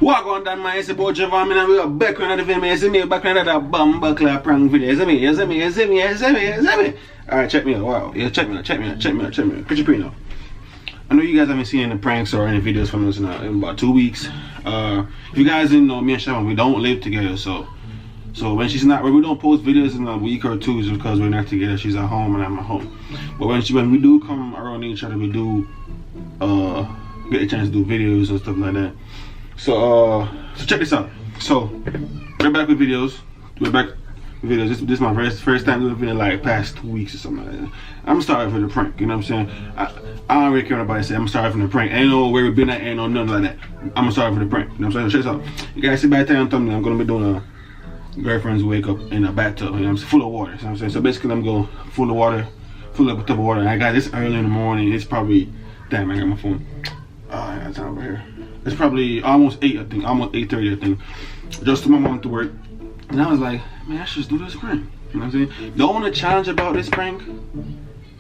Walk on that man, you see about Javon, and we are back on the video, you see me, back on that bomb buckler prank video, you see me, you see me, you see me, you see me, you see me. Alright, check me out, wow, yeah, check me out, check me out, check me out, check me out, pretty now. I know you guys haven't seen any pranks or any videos from us in about 2 weeks. If you guys didn't know, me and Shavon, we don't live together, so when she's not, we don't post videos in a week or two just because we're not together. She's at home and I'm at home. But when we do come around each other, we do get a chance to do videos and stuff like that. So check this out. So we're back with videos. We're back with videos. This is my first time doing a video like past 2 weeks or something like that. I'm sorry for the prank. You know what I'm saying? I don't really care what anybody say. I'm sorry for the prank. Ain't no where we been at. Ain't no nothing like that. I'm sorry for the prank. You know what I'm saying? So check this out. You guys see by the time thumbnail, I'm gonna be doing a girlfriend's wake up in a bathtub, you know, I'm full of water. You know what I'm saying? So basically I'm going full of water, full up a tub of water. And I got this early in the morning. It's probably, damn, I got my phone. I got time over here. It's probably almost 8, I think, almost 8:30, I think. Just to my mom to work. And I was like, man, I should just do this prank. You know what I'm saying? The only challenge about this prank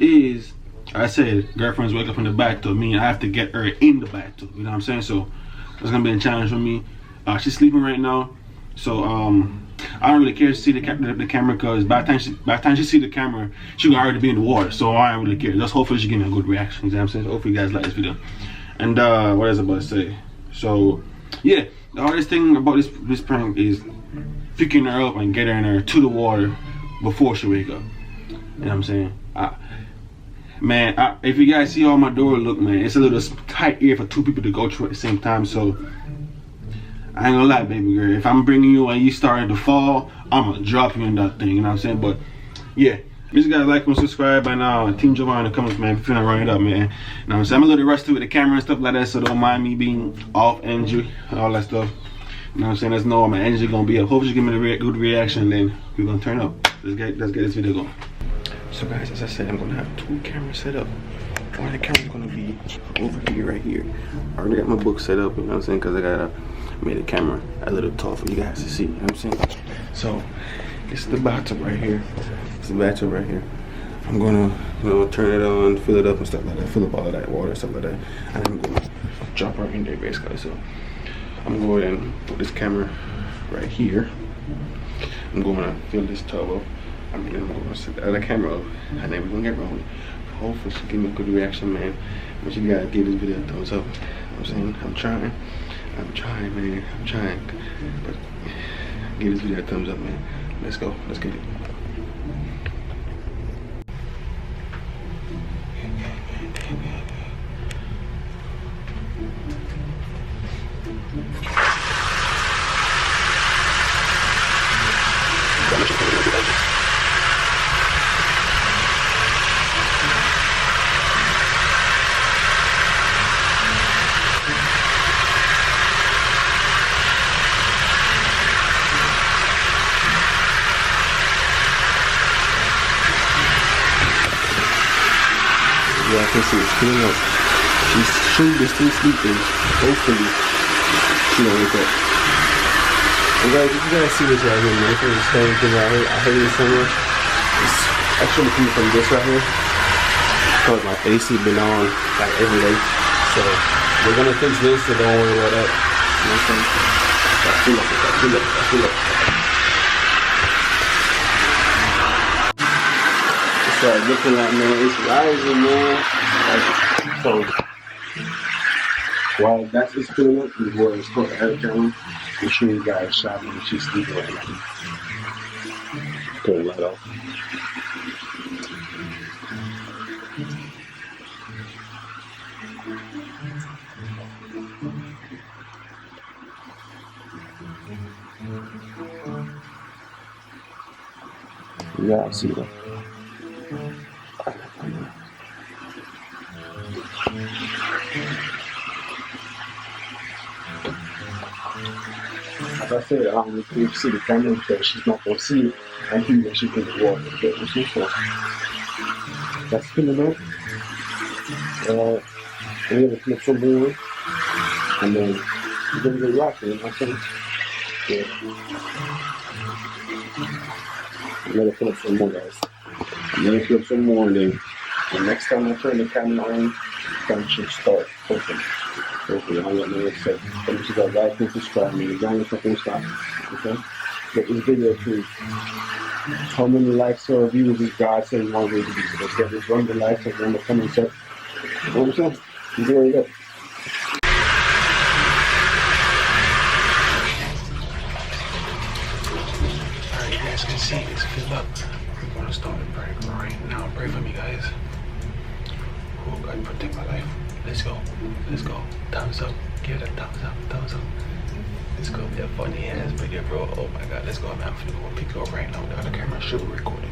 is, I said, girlfriends wake up in the bathtub, meaning I have to get her in the bathtub. You know what I'm saying? So it's gonna be a challenge for me. She's sleeping right now. So I don't really care to see the camera because by the time she see the camera, she gonna already be in the water. So I don't really care. Just hopefully she give me a good reaction. You know what I'm saying? So hopefully you guys like this video. And what else I about to say? So yeah, the hardest thing about this prank is picking her up and getting her to the water before she wake up. You know what I'm saying? Man, if you guys see how my door look, man, it's a little tight here for 2 people to go through at the same time. So I ain't gonna lie, baby girl. If I'm bringing you and you starting to fall, I'm gonna drop you in that thing. You know what I'm saying? But yeah, make sure you guys like and subscribe. And Team Javon in the comments, man. If you're finna run it up, man. You know what I'm saying? I'm a little rusty with the camera and stuff like that, so don't mind me being off energy and all that stuff. You know what I'm saying? Let's know my energy gonna be up. Hopefully you give me a good reaction, then we're gonna turn up. Let's get this video going. So guys, as I said, I'm gonna have 2 cameras set up. One of the camera's gonna be over here, right here. I already got my book set up, you know what I'm saying? Cause I gotta made the camera a little tall for you guys to see, you know what I'm saying? So it's the bathtub right here. It's the bathtub right here. I'm gonna, you know, turn it on, fill it up and stuff like that, fill up all of that water and stuff like that. And I'm gonna drop her in there basically. So I'm going to go ahead and put this camera right here. I'm going to fill this tub up. I mean, I'm going to set the other camera up, and then we're going to get rolling. Hopefully she'll give me a good reaction, man. Make sure you guys give this video a thumbs up. You know what I'm saying? I'm trying, man. I'm trying. But give this video a thumbs up, man. Let's go. Let's get it. Yeah, I can see it's cleaning up. She's still sleeping. Hopefully, she don't wake up. And guys, if you guys see this right here, man, this is the same thing right here. I hate it so much. It's actually coming from this right here. Because my AC been on like every day. So we're gonna fix this, so don't worry about that. You know what I'm saying? Fill up. Looking like, man, it's rising, man. Like, so while that's just filling up, is what it's called the air camera. Make sure you guys shot me when she's sleeping right now. Turn the light off. Yeah, I see that. As I said, if you see the camera, because she's not going to see it until she's in the water. But what's this for? That's filling up. We're going to flip some more. And then we're going to get rocking, you know what I'm saying? Yeah. I'm going to flip some more, guys. I'm going to flip some more, and then the next time I turn the camera on, the camera should start open. Hopefully, I got no upset. Don't forget to like and subscribe me. The gang is not going to stop. Okay? Get this video to how many likes or views is God saying one way to be. So let's get this run the likes and run the comment section. You know what I'm saying? You doing it. Alright, you guys can see it's filled up. We're gonna start the break right now. Pray for me, guys. Oh, God, protect my life. Let's go. Let's go. Thumbs up. Give it a thumbs up. Thumbs up. It's gonna be a funny ass video, bro. Oh my God. Let's go, man. I'm finna go pick you up right now. The other camera should be recording.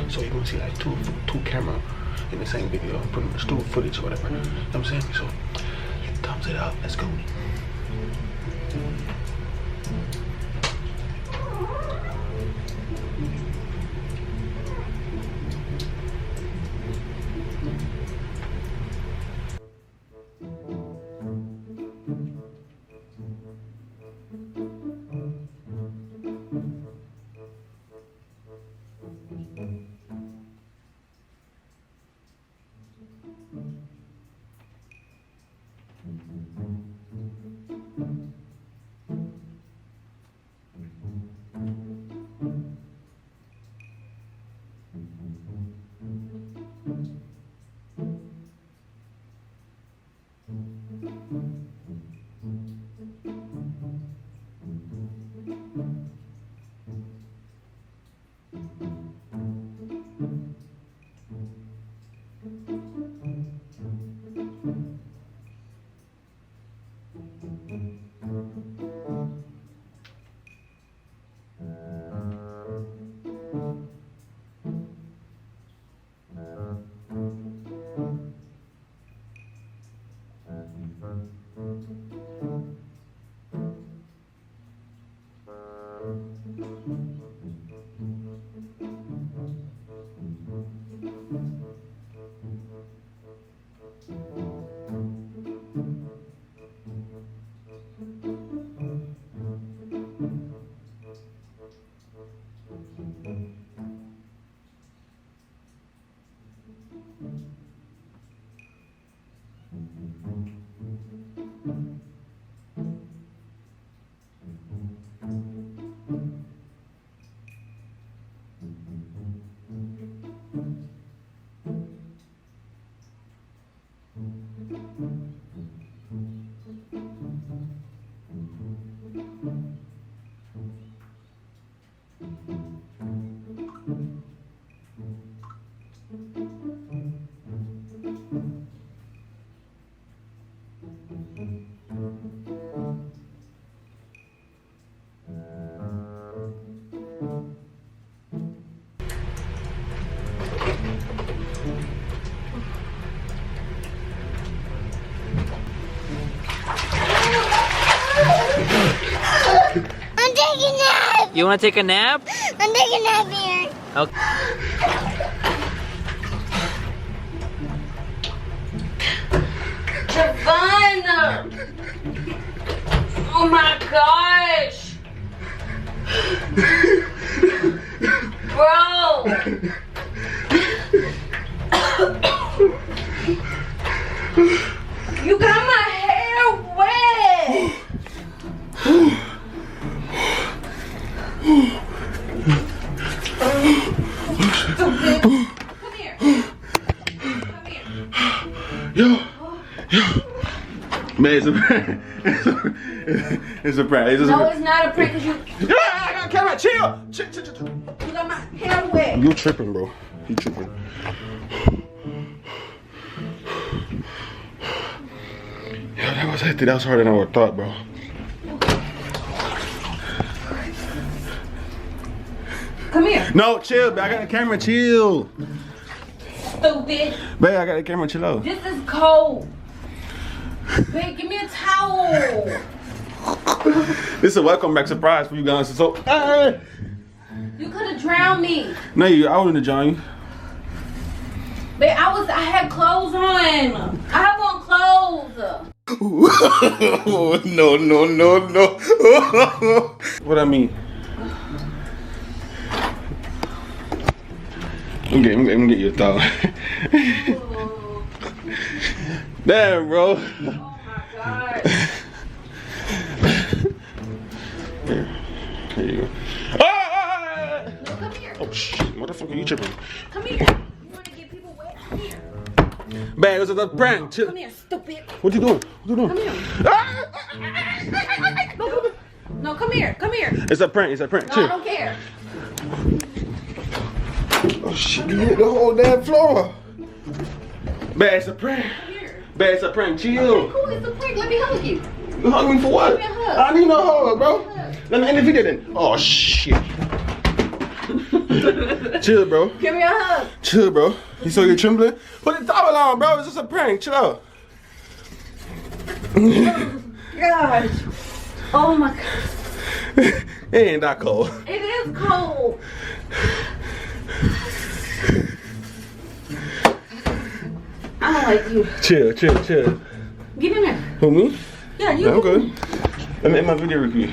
So you're gonna see like two camera in the same video. Pretty much two footage or whatever. You know what I'm saying? So thumbs it up. Let's go. You want to take a nap? I'm taking a nap here. Okay. Javon! Oh my gosh! Bro! You got my hair wet! Come here. Come here. Yo. Man, it's a prank. It's a prank. No, it's not a prank because you I got camera. Chill. got my hair wet. You tripping, bro. You tripping. Yeah, that was hectic. That was harder than I would have thought, bro. Come here. No, chill, babe. I got the camera. Chill. Stupid. Babe, I got the camera. Chill out. This is cold. Babe, give me a towel. This is a welcome back surprise for you guys. So, You could have drowned me. no, I wouldn't have joined you. Babe, I had clothes on. I have on clothes. No. What I mean? I'm gonna get you a towel. Damn, bro. Oh my God. Here you go. Ah! No, come here. Oh shit, motherfucker, you tripping. Come here. You want to get people wet? Come here. Bang, it was a prank. Chill. Come here, stupid. What you doing? What you doing? Come here. Ah! No, come here. Come here. It's a prank, it's a prank. No, I Chill. don't care. Oh shit, you hit the whole damn floor. Bang, it's a prank. Come here. Bang, it's a prank. Chill. Okay, cool. It's a prank. Let me hug you. You hug me for what? Give me a hug. I need no hug, bro. Hug. Let me end the video then. Oh shit. Chill, bro. Give me a hug. Chill, bro. You saw you trembling? Put the towel on, bro. It's just a prank. Chill out. Gosh. Oh my God. It ain't that cold. It is cold. I don't like you. Chill, chill, chill. Get in there. Who, me? Yeah, you. Yeah, I'm good. Let me end my video review.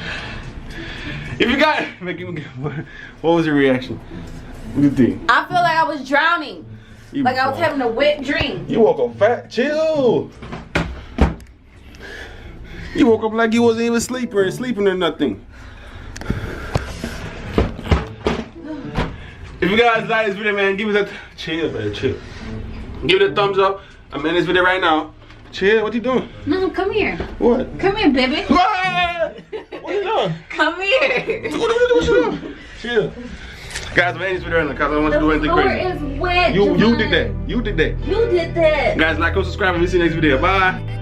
If you got it, what was your reaction? What do you think? I feel like I was drowning. You Like I was having a wet dream. You woke up fat. Chill. You woke up like you wasn't even sleeping or nothing. If you guys like this video, man, give us a chill, man, chill. Give it a thumbs up. I'm in this video right now. Chill. What you doing? No, come here. What? Come here, baby. What you doing? Come here. What you doing? Chill. Guys, I'm in this video right now because I don't want you to do anything floor crazy. is wet. You Javon. did that. You did that. You did that. Guys, like, comment, subscribe, and we'll see you next video. Bye.